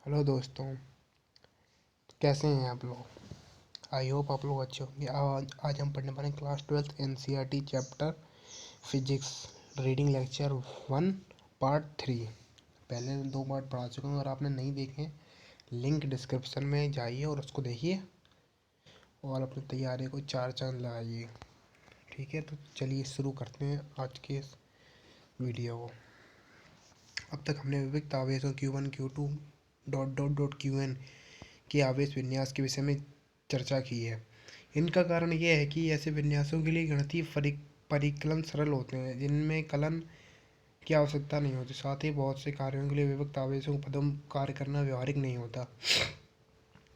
Hello दोस्तों, कैसे हैं आप लोग। आई होप आप लोग अच्छे होंगे। आज हम पढ़ने वाले class 12th NCERT chapter physics reading lecture 1 part 3। पहले 2 पार्ट पढ़ा चुका हूँ। अगर आपने नहीं देखे, लिंक डिस्क्रिप्शन में जाइए और उसको देखिए और अपनी तैयारी को 4 चांद लगाइए। ठीक है, तो चलिए शुरू करते हैं आज के इस वीडियो को। अब तक हमने विविध आवेशों Q1 Q2 dot dot dot Qn के आवेश विन्यास के विषय में चर्चा की है। इनका कारण यह है कि ऐसे विन्यासों के लिए गणितीय परिकलन सरल होते हैं, जिनमें कलन की आवश्यकता नहीं होती। साथ ही बहुत से कार्यों के लिए विविक्त आवेशों पदों कार्य करना व्यवहारिक नहीं होता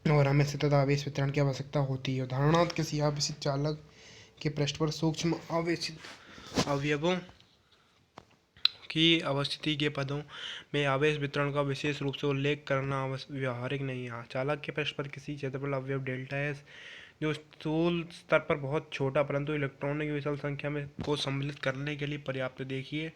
और हमें सतत आवेश वितरण की आवश्यकता होती है। उदाहरणार्थ, किसी आवेशित चालक के पृष्ठ पर सूक्ष्म आवेशित अवयवों की अवस्थिति के पदों में आवेश वितरण का विशेष रूप से उल्लेख करना व्यवहारिक नहीं है। चालक के पृष्ठ पर किसी क्षेत्रफल अवयव डेल्टा एस, जो स्थूल स्तर पर बहुत छोटा परंतु इलेक्ट्रॉनों की विशाल संख्या में को सम्मिलित करने के लिए पर्याप्त। देखिए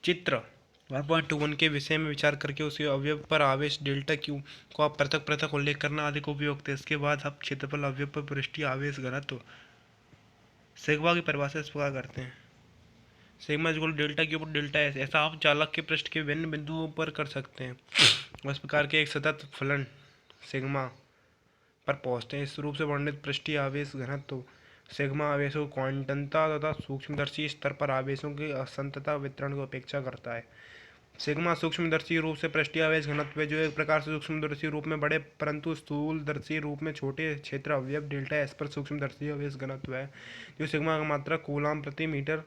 चित्र 1.21 के विषय में विचार करके उसके अवयव पर आवेश डेल्टा क्यू को आप पृथक पृथक उल्लेख करना अधिक उपयुक्त है। इसके बाद आप क्षेत्रफल अवयव पर पृष्ठीय आवेश घनत्व सिग्मा की परिभाषा इस प्रकार करते हैं। सिग्मा इक्वल डेल्टा क्यू पर डेल्टा एस। ऐसा आप चालक के पृष्ठ के विभिन्न बिंदुओं पर कर सकते हैं। उस प्रकार के एक सतत फलन सिग्मा पर पहुंचते हैं। इस रूप से वर्णित पृष्ठीय आवेश घनत्व सिग्मा आवेशों को क्वांटनता तथा सूक्ष्मदर्शी स्तर पर आवेशों की असंतता वितरण की उपेक्षा करता है। सिग्मा सूक्ष्मदर्शी रूप से पृष्ठीय आवेश घनत्व है, जो एक प्रकार से सूक्ष्मदर्शी रूप में बड़े परंतु स्थूलदर्शी रूप में छोटे क्षेत्र अवयव डेल्टा एस पर सूक्ष्मदर्शी आवेश घनत्व है, जो सिग्मा का मात्रक कूलाम प्रति मीटर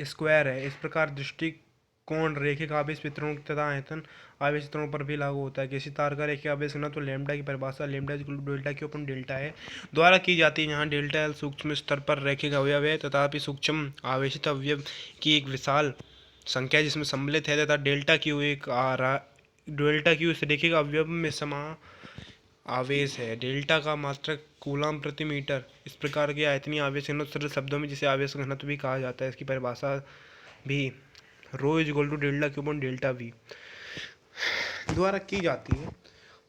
स्क्वायर है। इस प्रकार दृष्टिकोण रेखिक आवेश वितरण तथा आयतन आवेश वितरण पर भी लागू होता है। किसी तार का रेखिक आवेश घनत्व लैम्डा की परिभाषा लैम्डा डेल्टा क्यू अपन डेल्टा है द्वारा की जाती है, जहाँ डेल्टा एल सूक्ष्म स्तर पर रेखिक अवयव है तथापि सूक्ष्म आवेशित अवयव की एक विशाल संख्या जिसमें सम्मिलित है, तथा डेल्टा क्यू इस रेखिक अवयव में समा आवेश है। डेल्टा का मात्रक कूलाम प्रति मीटर। इस प्रकार के आयतनीय आवेश घनत्व सरल शब्दों में जिसे आवेश घनत्व भी कहा जाता है, इसकी परिभाषा भी rho is equal to delta q upon delta V द्वारा की जाती है।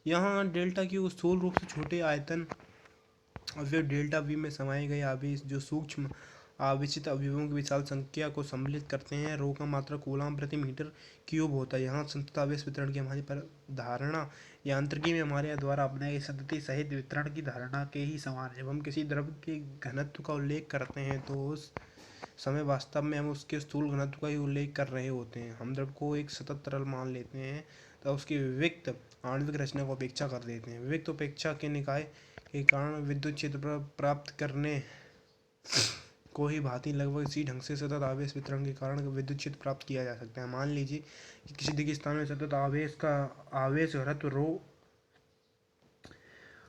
यहाँ डेल्टा क्यू स्थूल रूप से छोटे आयतन अवयव डेल्टा वी में समाये गए आवेश जो सूक्ष्म आवेशित अवयवों की विशाल संख्या को सम्मिलित करते हैं। रो का मात्रक कूलाम प्रति मीटर क्यूब होता है। यहाँ संतत आवेश वितरण की हमारी धारणा यांत्रिकी में हमारे द्वारा अपनाए गए सतती सहित वितरण की धारणा के ही समान है। जब हम किसी द्रव के घनत्व का उल्लेख करते हैं तो उस समय वास्तव में हम उसके स्थूल घनत्व का ही उल्लेख कर रहे होते हैं। हम द्रव को एक सतत तरल मान लेते हैं तो उसकी विविक्त आणविक रचना को उपेक्षा कर देते हैं। विविक्त उपेक्षा के निकाय के कारण विद्युत क्षेत्र प्राप्त करने को ही भांति लगभग इसी ढंग से सतत आवेश वितरण के कारण विद्युत क्षेत्र प्राप्त किया जा सकता है। मान लीजिए कि किसी दिए स्थान में सतत आवेश का आवेश घनत्व रो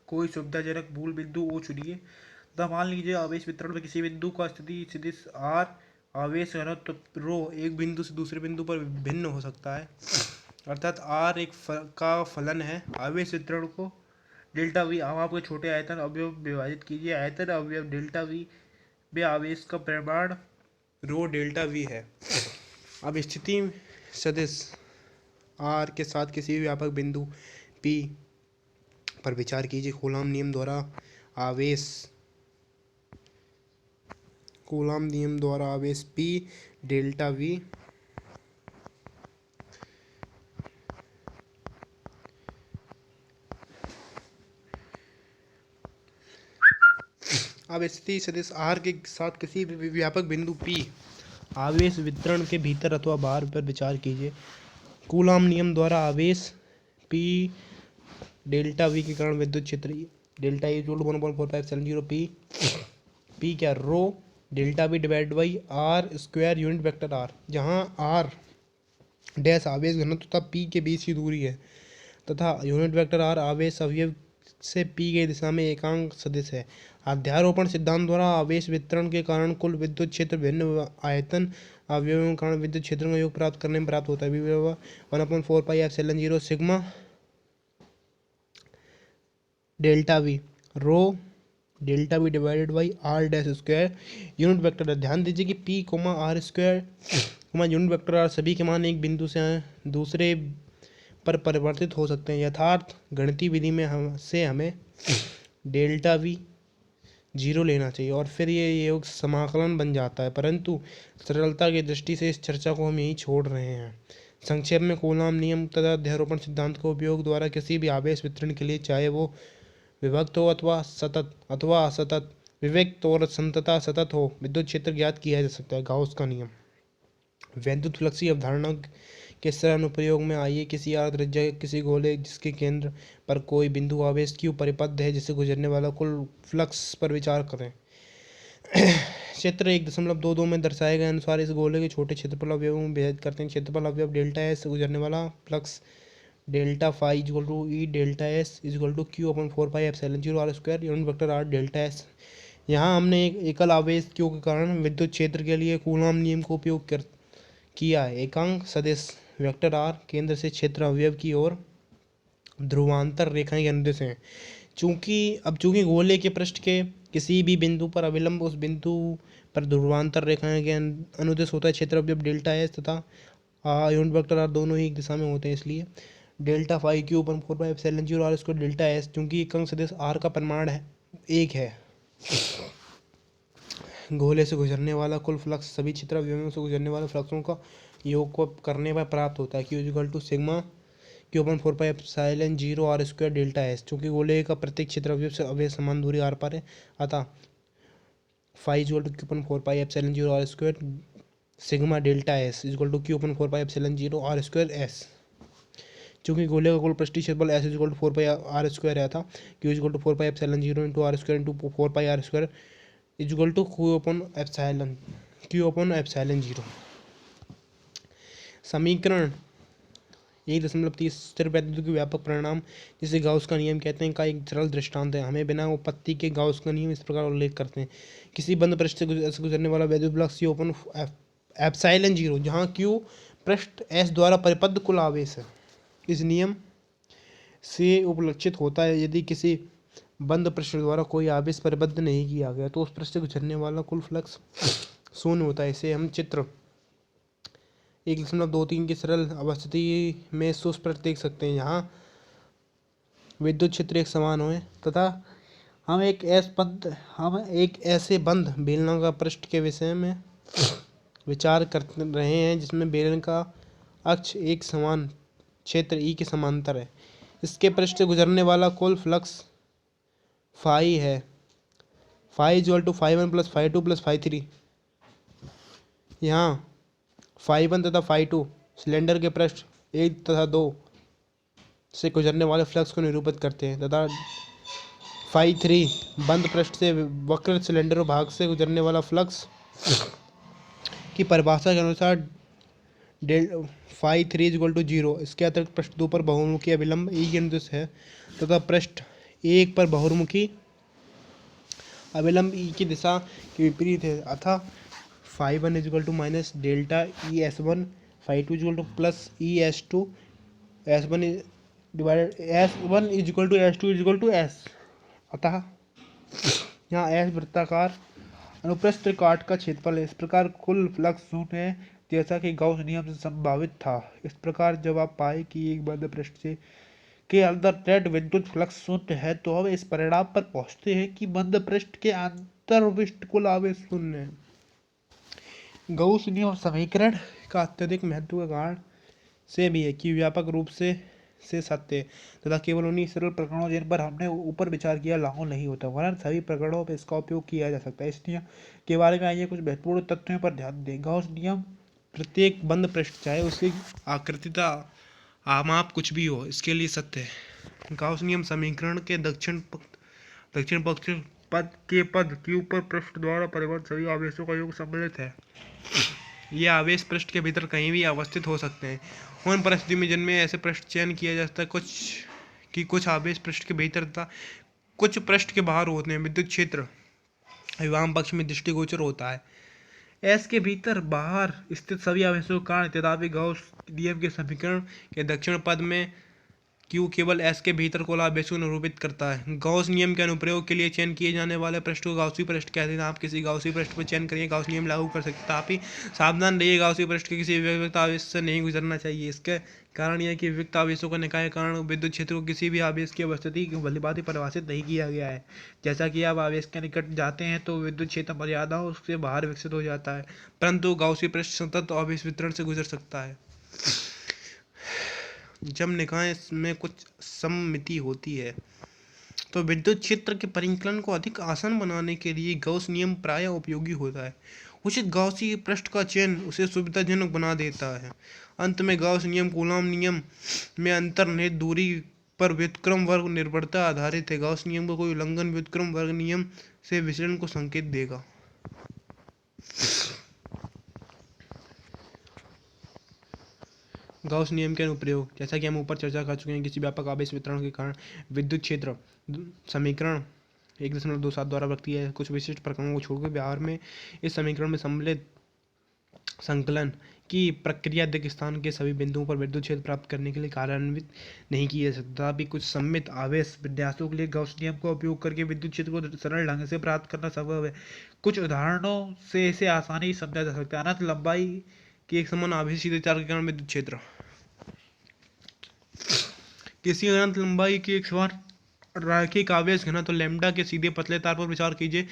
कोई सुविधाजनक मूल बिंदु ओ चुनिए तथा मान लीजिए आवेश वितरण में किसी बिंदु का स्थिति सदिश आर आवेश घनत्व रो एक बिंदु से दूसरे बिंदु पर भिन्न हो सकता है, अर्थात आर एक का फलन है आवेश वितरण को डेल्टा वी। अब आपके छोटे आयतन अवयव विभाजित कीजिए। आयतन अवयव डेल्टा वी में आवेश का परिमाण रो डेल्टा वी है। अब स्थिति सदिश आर के साथ किसी भी व्यापक बिंदु पी पर विचार कीजिए। कूलाम नियम द्वारा आवेश पी डेल्टा वी अब स्थिति सदिश आर के साथ किसी भी व्यापक बिंदु पी आवेश वितरण के भीतर अथवा बाहर पर विचार कीजिए। कूलाम नियम द्वारा आवेश पी डेल्टा वी के कारण विद्युत क्षेत्र delta E equal to 1.4570 p क्या rho delta V divide by r square unit vector are, जहाँ आर डैश आवेश घनत्व तथा पी के बीच की दूरी है तथा यूनिट वेक्टर आर आवेश अवयव से पी की दिशा में एकांक सदिश है। अध्यारोपण सिद्धांत द्वारा आवेश वितरण के कारण कुल विद्युत क्षेत्र भिन्न आयतन अवयवों के कारण विद्युत क्षेत्र का योग प्राप्त करने में प्राप्त होता है। 1/4πε0 sigma delta V rho delta V divided by r dash square unit vector. ध्यान दीजिए कि p comma r square comma unit vector r सभी के मान एक बिंदु से दूसरे पर परिवर्तित हो सकते हैं। यथार्थ गणितीय विधि में हमें डेल्टा वी 0 लेना चाहिए और फिर ये योग समाकलन बन जाता है, परंतु सरलता की दृष्टि से इस चर्चा को हम यहीं छोड़ रहे हैं। संक्षेप में कूलॉम नियम तथा ध्रुवीकरण सिद्धांत का उपयोग द्वारा किसी भी आवेश वितरण के लिए, चाहे वो विभक्त हो अथवा सतत अथवा असतत, विविक्त और संततः सतत हो, विद्युत क्षेत्र ज्ञात किया जा सकता है। गाउस का नियम। वैद्युत फ्लक्स की अवधारणा के सरल अनुप्रयोग में आइए किसी त्रिज्या किसी गोले जिसके केंद्र पर कोई बिंदु आवेश क्यू परिपथ है जिसे गुजरने वाला कुल फ्लक्स पर विचार करें। क्षेत्र 1.22 में दर्शाए गए अनुसार इस गोले के छोटे क्षेत्रफल अवयवों में विभाजित करते हैं। क्षेत्रफल अवयव डेल्टा एस से गुजरने वाला flux delta phi equal to E delta S equal to Q upon 4 pi epsilon 0 R square unit vector R delta S. यहाँ हमने एक एकल आवेश क्यू के कारण विद्युत क्षेत्र के लिए कूलॉम नियम का उपयोग किया है। एकांक सदिश वेक्टर आर केंद्र से क्षेत्र अवयव की ओर ध्रुवांतर रेखाएं के अनुदिश हैं। चूंकि गोले के पृष्ठ के किसी भी बिंदु पर अविलंब उस बिंदु पर ध्रुवांतर रेखाएं के अनुदिश होता है, क्षेत्र अवयव डेल्टा एस तथा यूनिट वेक्टर आर दोनों ही एक दिशा में होते हैं। इसलिए delta phi Q upon 4 pi epsilon 0 R square delta S, चूंकि एकांक सदिश आर का परिमाण है 1 है, गोले से गुजरने वाला कुल फ्लक्स सभी क्षेत्र अवयवों से गुजरने वाले फ्लक्सों का योग को करने पर प्राप्त होता है। Q equal to sigma Q upon 4 pi epsilon 0 R square delta S. चूंकि गोले का प्रत्येक क्षेत्र अवयव से अवयव समान दूरी आर पर है, अतः phi equal to Q upon 4 pi epsilon 0 R square sigma delta S equal to Q upon 4 pi epsilon 0 R square S. चूंकि गोले का कुल पृष्ठीय क्षेत्रफल S equal to 4 pi R square है था, Q equal to 4 pi epsilon 0 into R square into 4 pi R square equal to Q upon epsilon 0। समीकरण 1.30 स्थिर वैद्युत के व्यापक परिणाम जिसे गाउस का नियम कहते हैं का एक सरल दृष्टांत है। हमें बिना उपपत्ति के गाउस का नियम इस प्रकार उल्लेख करते हैं। किसी बंद पृष्ठ से गुजरने वाला वैद्युत फ्लक्स क्यू अपन एप्सिलॉन 0, जहाँ क्यू पृष्ठ एस द्वारा परिबद्ध कुल आवेश है, इस नियम से उपलक्षित होता है। यदि किसी बंद पृष्ठ द्वारा कोई आवेश परिबद्ध नहीं किया गया तो उस पृष्ठ से गुजरने वाला कुल फ्लक्स शून्य होता है। इसे हम चित्र 1.23 की सरल अवस्थिति में सुस्पष्ट देख सकते हैं। यहाँ विद्युत क्षेत्र एक समान हो तथा हम एक ऐसे बंद बेलनाकार पृष्ठ के विषय में विचार कर रहे हैं जिसमें बेलन का अक्ष एक समान क्षेत्र ई के समांतर है। इसके पृष्ठ से गुजरने वाला कुल फ्लक्स फाई है। Phi equal to phi 1 plus phi 2 plus phi 3। यहाँ फाई 1 तथा फाई 2 सिलेंडर के पृष्ठ 1 तथा 2 से गुजरने वाले फ्लक्स को निरूपित करते हैं तथा फाई 3 बंद पृष्ठ से वक्र सिलेंडर भाग से गुजरने वाला फ्लक्स की परिभाषा के अनुसार फाई 3 इक्वल टू 0। इसके अतिरिक्त पृष्ठ 2 पर बहुमुखी अभिलंब ई के अनुदिश है तथा पृष्ठ 1 पर बहुमुखी अभिलंब ई की दिशा के विपरीत है। अतः phi 1 equal to minus delta E S 1, phi 2 equal to plus E S 2, S 1 divided S 1 equal to S 2 equal to S. अतः यहाँ एस वृत्ताकार अनुप्रस्थ काट का क्षेत्रफल है। इस प्रकार कुल फ्लक्स शून्य है, जैसा कि गाउस नियम से संभावित था। इस प्रकार जब आप पाए कि एक बंद पृष्ठ से के अंदर नेट विद्युत फ्लक्स शून्य है, तो हम इस परिणाम पर पहुंचते हैं कि बंद पृष्ठ के अंतर्विष्ट कुल आवेश शून्य है। गाउस नियम समीकरण का अत्यधिक महत्व के कारण से भी है कि व्यापक रूप से सत्य तथा केवल उन्हीं सरल प्रकरणों जिन पर हमने ऊपर विचार किया लागू नहीं होता, वरन सभी प्रकरणों पर इसका उपयोग किया जा सकता है। इस नियम के बारे में आइए कुछ महत्वपूर्ण तथ्यों पर ध्यान दें। गाउस नियम प्रत्येक बंद पृष्ठ, चाहे उसकी आकृतिता आमाप कुछ भी हो, इसके लिए सत्य है। गाउस नियम समीकरण के दक्षिण पक्ष पद के ऊपर पृष्ठ द्वारा परिवर्तित सभी आवेशों का योग सम्मिलित है। ये आवेश पृष्ठ के भीतर कहीं भी अवस्थित हो सकते हैं। उन परिस्थितियों में जिनमें ऐसे पृष्ठ चयन किया जाता है कुछ आवेश पृष्ठ के भीतर तथा कुछ पृष्ठ के बाहर होते हैं, विद्युत क्षेत्र वाम पक्ष में दृष्टिगोचर होता है। एस के भीतर बाहर स्थित सभी आवेशों के कारण तथापि गाउस नियम के समीकरण के दक्षिण पद में क्यू केवल एस के भीतर कुल आवेशों को निरूपित करता है। गाउस नियम के अनुप्रयोग के लिए चयन किए जाने वाले पृष्ठ को गाउसी पृष्ठ कहते हैं। आप किसी गाउसी पृष्ठ पर चयन करिए, गाउस नियम लागू कर सकते हैं। आप ही सावधान रहिए, गाउसी पृष्ठ के किसी व्यक्त आवेश से नहीं गुजरना चाहिए। इसके कारण यह है कि विविक्त आवेशों का निकाय के कारण विद्युत क्षेत्र को किसी भी आवेश की उपस्थिति की भलीभांति परिभाषित नहीं किया गया है। जैसा कि आप आवेश के निकट जाते हैं तो विद्युत क्षेत्र मर्यादा उससे बाहर विकसित हो जाता है, परंतु गाउसी पृष्ठ सतत आवेश वितरण से गुजर सकता है। जब निकाय में कुछ सममिति होती है तो विद्युत क्षेत्र के परिकलन को अधिक आसान बनाने के लिए गॉस नियम प्रायः उपयोगी होता है। उचित गॉसी पृष्ठ का चयन उसे सुविधाजनक बना देता है। अंत में गॉस नियम कूलॉम नियम में अंतर्निहित दूरी पर व्युत्क्रम वर्ग निर्भरता आधारित है। गॉस नियम का कोई उल्लंघन व्युत्क्रम वर्ग नियम से विचलन को संकेत देगा। गॉस नियम के अनुप्रयोग, जैसा कि हम ऊपर चर्चा कर चुके हैं, किसी व्यापक आवेश वितरण के कारण विद्युत क्षेत्र समीकरण 1.27 द्वारा व्यक्त किया है। कुछ विशिष्ट प्रकरणों को छोड़कर व्यवहार में इस समीकरण में सम्मिलित संकलन की प्रक्रिया अधिक स्थान के सभी बिंदुओं पर विद्युत क्षेत्र प्राप्त करने के लिए कार्यान्वित नहीं की जा सकती। तथापि कुछ सम्मित आवेश विन्यासों के लिए गॉस नियम का उपयोग करके विद्युत क्षेत्र को सरल ढंग से प्राप्त करना संभव है। कुछ उदाहरणों से इसे आसानी से समझा जा सकता है। अनंत लंबाई की एक समान आवेश सीधे तार के कारण विद्युत क्षेत्र। किसी अनंत लंबाई की एक समान रैखिक आवेश घनत्व लैम्ब्डा के सीधे पतले तार पर विचार कीजिए।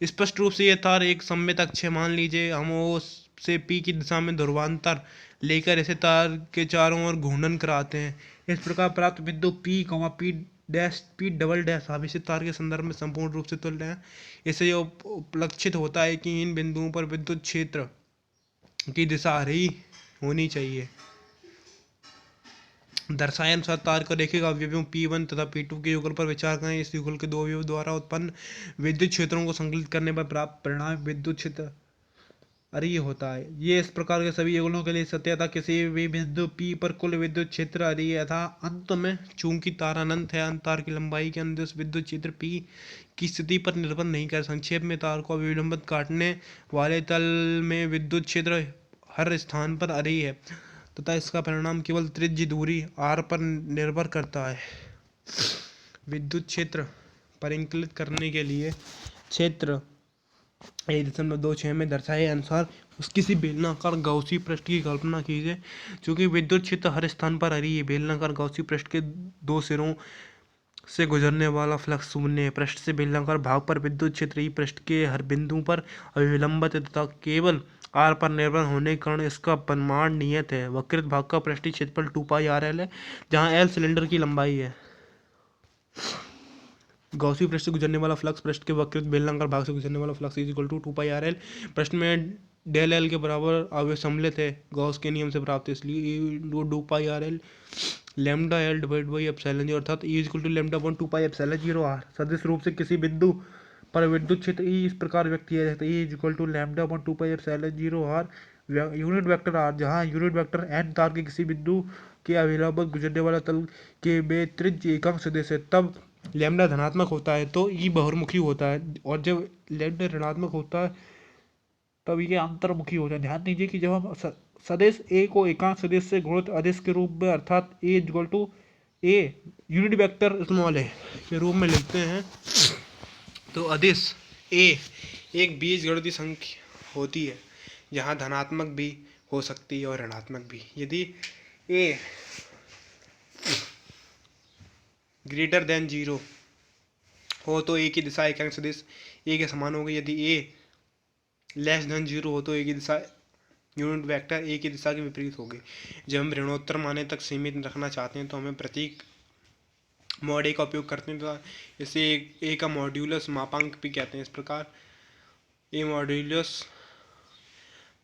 स्पष्ट रूप से यह तार एक सममित अक्ष है। मान लीजिए हम O से P की दिशा में ध्रुवांतर लेकर इसे तार के चारों ओर घूर्णन कराते हैं। इस प्रकार प्राप्त बिंदु P डबल डैश आवेशित तार के संदर्भ में संपूर्ण रूप से तुल्य है। इससे यह उपलक्षित होता है कि इन बिंदुओं पर विद्युत क्षेत्र की दिशा आरही होनी चाहिए। दर्शाए अनुसार तार का रैखिक अवयवों P1 तथा P2 के युगल पर विचार करें। इस युगल के दो अवयवों द्वारा उत्पन्न विद्युत क्षेत्रों को संकलित करने पर प्राप्त परिणाम विद्युत क्षेत्र अरीय होता है। ये इस प्रकार के सभी युगलों के लिए सत्य था। किसी भी बिंदु P पर कुल विद्युत क्षेत्र अरीय था। अंत में चूंकि तार अनंत है, अंत तार की लंबाई के अनुदिश विद्युत क्षेत्र P की स्थिति पर निर्भर नहीं कर। संक्षेप में, तार को अविलंबित काटने वाले तल में विद्युत क्षेत्र हर स्थान पर अरीय है तथा इसका परिणाम केवल त्रिज्य दूरी r पर निर्भर करता है। विद्युत क्षेत्र परिकलित करने के लिए क्षेत्र 1.26 में दर्शाए अनुसार किसी बेलनाकार गॉसी पृष्ठ की कल्पना कीजिए। चूंकि विद्युत क्षेत्र हर स्थान पर अरीय है, बेलनाकार गॉसी पृष्ठ के दो सिरों से गुजरने वाला फ्लक्स शून्य है। पृष्ठ से बेलनाकार भाग पर विद्युत क्षेत्र ही पृष्ठ के हर बिंदु पर अविलंबित तथा केवल r पर निर्भर होने के कारण इसका परिमाण नियत है। वक्रित भाग का पृष्ठीय क्षेत्रफल 2πrl है, जहां l सिलेंडर की लंबाई है। गॉसी पृष्ठ से गुजरने वाला फ्लक्स पृष्ठ के वक्रित बेलनाकार भाग से गुजरने वाला flux is equal to 2πrl। पृष्ठ में डेल एल के बराबर आवेश सम्मिलित है, गॉस के नियम से प्राप्त है, इसलिए 2πrl lambda l divide by epsilon zero अर्थात E is equal to lambda upon 2π epsilon zero r। सदिश रूप से किसी बिंदु पर विद्युत क्षेत्र E इस प्रकार व्यक्त किया जाता है, E is equal to lambda upon 2π epsilon zero r unit vector r, जहाँ यूनिट वेक्टर n तार के किसी बिंदु के अभिलंबित गुजरने वाला तल के में त्रिज्य एकांक सदिश है। तब लैम्डा धनात्मक होता है तो E बहुमुखी होता है, और जब लैम्डा ऋणात्मक होता है तब ये अंतर्मुखी होता है। ध्यान दीजिए कि जब हम सदिश a को एकांक सदिश से गुणित अदिश के रूप में अर्थात a equal to a unit vector small a के रूप में लिखते हैं तो अदिश a एक बीजगणितीय संख्या होती है जहां धनात्मक भी हो सकती है और ऋणात्मक भी। यदि a ग्रेटर देन 0 हो तो a की दिशा एकांक सदिश a के समान होगी। यदि a लेस देन 0 हो तो a की दिशा यूनिट वेक्टर a की दिशा के विपरीत होगी। जब हम ऋणोत्तर माने तक सीमित रखना चाहते हैं तो हमें प्रतीक मॉड a का उपयोग करते हैं, तो इसे a का मॉड्यूलस मापांक भी कहते हैं। इस प्रकार a मॉड्यूलस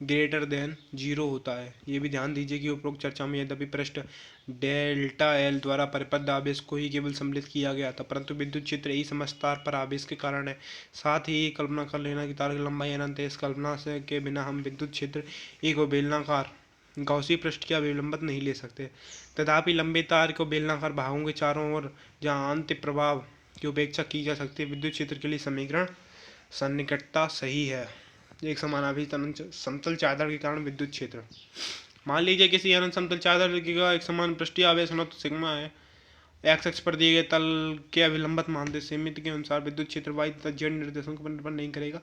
ग्रेटर देन 0 होता है। ये भी ध्यान दीजिए कि उपरोक्त चर्चा में यद्यपि पृष्ठ डेल्टा एल द्वारा परिबद्ध आवेश को ही केवल सम्मिलित किया गया था, परंतु विद्युत क्षेत्र ही समस्त तार पर आवेश के कारण है। साथ ही कल्पना कर लेना कि तार की लंबाई अनंत है। इस कल्पना से के बिना हम विद्युत क्षेत्र एक को बेलनाकार गॉसी पृष्ठ की अविलंबित नहीं ले सकते। तथापि लंबे तार को बेलनाकार भागों के चारों ओर जहाँ अंत प्रभाव की उपेक्षा की जा सकती है, विद्युत क्षेत्र के लिए समीकरण सन्निकटता सही है। एक समान आवेश समतल चादर के कारण विद्युत क्षेत्र। मान लीजिए किसी अनंत समतल चादर का एक समान पृष्ठीय आवेश घनत्व सिग्मा है। एक्स अक्ष पर दिए गए तल के अविलंबित मानदंड सीमित के अनुसार विद्युत क्षेत्र y तथा z निर्देशांक पर निर्भर नहीं करेगा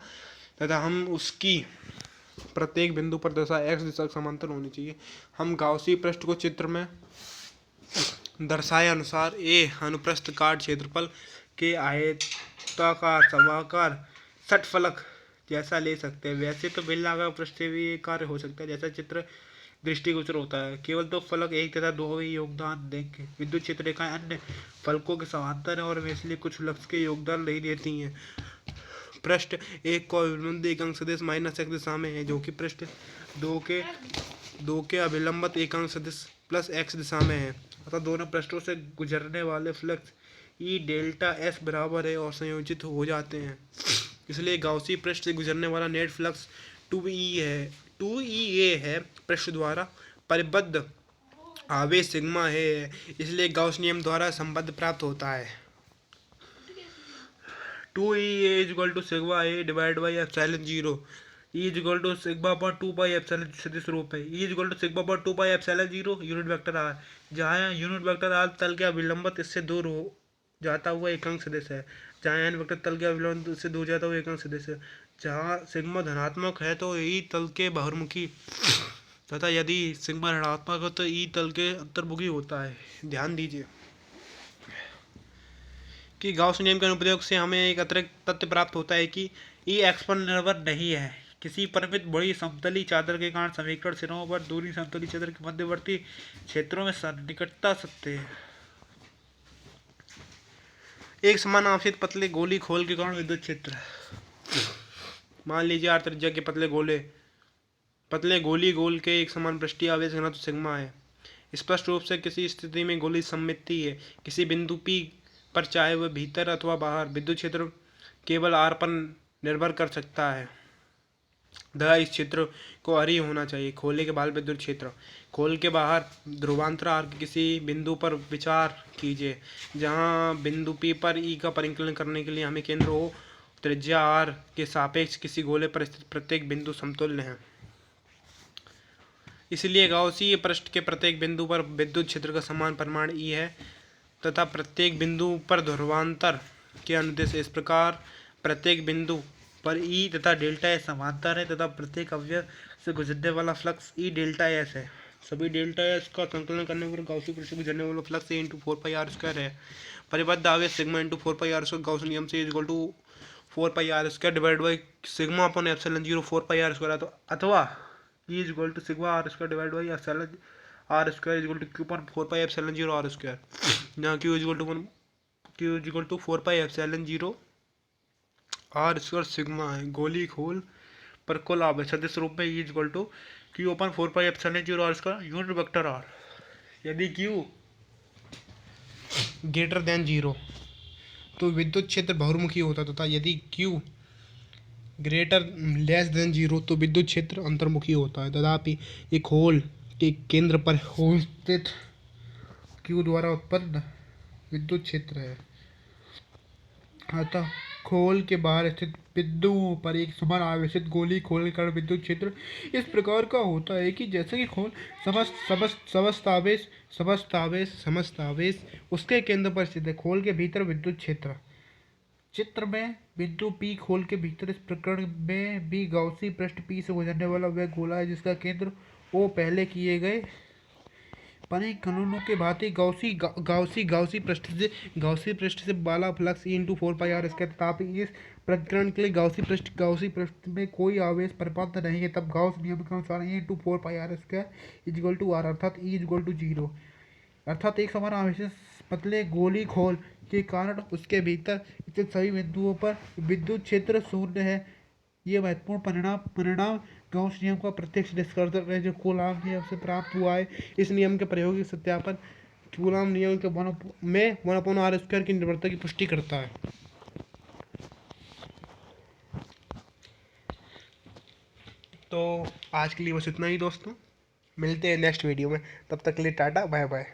तथा हम उसकी प्रत्येक बिंदु पर दशा x दिशा के समांतर होनी चाहिए। हम गाउसी पृष्ठ को चित्र में दर्शाए अनुसार ए अनुप्रस्थ काट क्षेत्रफल के आयताकार सभाकार षटफलक जैसा ले सकते हैं। वैसे तो बेलनाकार पृष्ठ से भी ये कार्य हो सकता है जैसा चित्र दृष्टिगोचर होता है। केवल दो फलक एक तथा दो ही योगदान देंगे। विद्युत क्षेत्र रेखाएं अन्य फलकों के समांतर है और वे इसलिए कुछ लक्ष्य के योगदान नहीं देती हैं। पृष्ठ एक को अभिलंबित एक अंक सदिश -x दिशा में है जो कि पृष्ठ दो के अभिलंबित एक अंक सदिश +x दिशा में है। अतः दोनों पृष्ठों से गुजरने वाले फ्लक्स ई डेल्टा एस बराबर है और संयोजित हो जाते हैं। इसलिए गाउसी पृष्ठ से गुजरने वाला नेट फ्लक्स 2E है। पृष्ठ द्वारा परिबद्ध आवेश सिग्मा है। इसलिए गाउस नियम द्वारा संबंध प्राप्त होता है। 2E = sigma A divide by epsilon 0। E = sigma पर 2 पाई एप्सिलॉन सदिश रूप है। E = सिग्मा पर 2 pi epsilon 0 unit vector are, जहाँ यूनिट वेक्टर आर तल के अभिलंबित इससे दूर हो जाता हुआ एकांक सदिश है। जहाँ एन वेक्टर तल के अभिलंबित इससे दूर जाता हुआ एकांक सदिश है। जहाँ सिग्मा धनात्मक है तो ई तल के बहिर्मुखी तथा यदि सिग्मा ऋणात्मक हो तो ई तल के अंतर्मुखी होता है। ध्यान दीजिए कि गाउस नियम के अनुप्रयोग से हमें एक अतिरिक्त तथ्य प्राप्त होता है कि ई एक्स पर निर्भर नहीं है। किसी परिमित बड़ी समतली चादर के कारण समीकरण सिरों पर दूरी समतली चादर के मध्यवर्ती क्षेत्रों में निकटता सत्य है। एक समान आवेशित पतले गोली खोल के कारण विद्युत क्षेत्र। मान लीजिए r त्रिज्या के पतले गोली गोल के एक समान पृष्ठीय आवेश घनत्व सिग्मा है। स्पष्ट रूप से किसी स्थिति में गोली सममितीय है किसी बिंदु P पर, चाहे वह भीतर अथवा बाहर। विद्युत क्षेत्र केवल r पर निर्भर कर सकता है। तथा इस क्षेत्र को r ही होना चाहिए। खोले के बाहर विद्युत क्षेत्र। खोल के बाहर ध्रुवांतर r के किसी बिंदु पर विचार कीजिए जहां बिंदु P पर E का परिकलन करने के लिए हमें केंद्र O त्रिज्या r के सापेक्ष किसी गोले पर स्थित प्रत्येक बिंदु समतुल्य है। इसलिए गाउसीय पृष्ठ के प्रत्येक बिंदु पर विद्युत क्षेत्र का समान परिमाण E है तथा प्रत्येक बिंदु पर ध्रुवांतर के अनुदेश इस प्रकार प्रत्येक बिंदु पर E तथा डेल्टा S समांतर है तथा प्रत्येक अवयव से गुजरने वाला फ्लक्स E डेल्टा S है। सभी डेल्टा S का संकलन करने पर गाउसी पृष्ठ से गुजरने वाला फ्लक्स A × 4πr² है। परिबद्ध आवेश सिग्मा × 4πr² गाउस नियम से = 4πr² divide by sigma upon epsilon 0 4πr² अथवा E = sigma r² divide by epsilon r² = q/4πε0r², जहाँ q = 4πε0 r² सिग्मा है। गोली खोल पर कुल आवेश सदिश रूप में E = q/4πε0r² unit vector r। यदि q > 0 तो विद्युत क्षेत्र बहिर्मुखी होता है तथा यदि q < 0 तो विद्युत क्षेत्र अंतर्मुखी होता है। तथापि एक खोल के केंद्र पर स्थित q द्वारा उत्पन्न विद्युत क्षेत्र है। अतः खोल के बाहर स्थित बिंदुओं पर एक समान आवेशित गोली खोल के कारण विद्युत क्षेत्र इस प्रकार का होता है कि जैसे कि खोल समस्त आवेश उसके केंद्र पर स्थित है। खोल के भीतर विद्युत क्षेत्र। चित्र में बिंदु P खोल के भीतर। इस प्रकरण में भी गाउसी पृष्ठ P से गुजरने वाला वह गोला है जिसका केंद्र O पहले किए गए परिकलनों के भांति गाउसी पृष्ठ से वाला फ्लक्स E × 4πr²। तथापि इस प्रकरण के लिए गाउसी पृष्ठ में कोई आवेश परिपथ नहीं है। तब गाउस नियम के अनुसार E × 4πr² = r अर्थात E = 0। अर्थात एक समान आवेशित पतले गोली खोल के कारण उसके भीतर स्थित सभी बिंदुओं पर विद्युत क्षेत्र शून्य है। ये महत्वपूर्ण परिणाम गाउस नियम का प्रत्यक्ष निष्कर्ष है जो कूलॉम नियम से प्राप्त हुआ है। इस नियम के प्रायोगिक सत्यापन कूलॉम नियम के 1/r² की निर्भरता की पुष्टि करता है। तो आज के लिए बस इतना ही दोस्तों। मिलते हैं नेक्स्ट वीडियो में। तब तक के लिए टाटा बाय बाय।